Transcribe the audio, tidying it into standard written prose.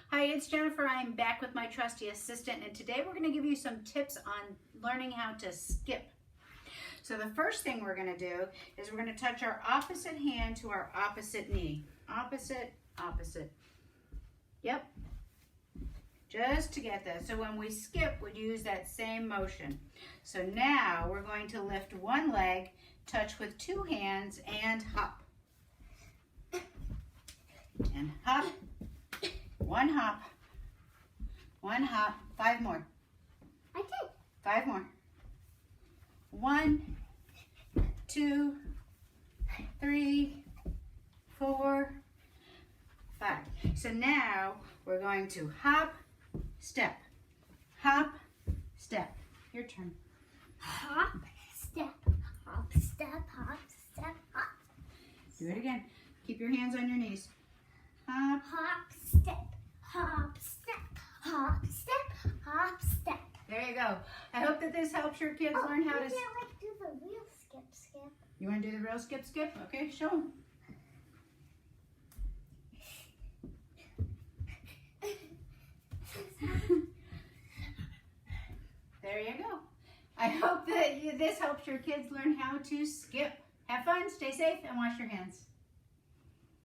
Hi, it's Jennifer. I am back with my trusty assistant, and today we're going to give you some tips on learning how to skip. So the first thing we're going to do is we're going to touch our opposite hand to our opposite knee. Opposite, opposite. Yep. Just to get that. So when we skip, we'd use that same motion. So now we're going to lift one leg, touch with two hands, and hop. And hop. One hop. One hop. 5 more. I did. 5 more. 1, 2, 3, 4, 5. So now we're going to hop, step, hop, step. Your turn. Hop, step, hop, step, hop, step, hop. Do it again. Keep your hands on your knees. Hop. Hop, step, hop, step, hop, step, hop, step. There you go. I hope that this helps your kids learn how to... Maybe I like do the real skip, skip. You want to do the real skip, skip? Okay, show them. There you go. I hope that this helps your kids learn how to skip. Have fun, stay safe, and wash your hands.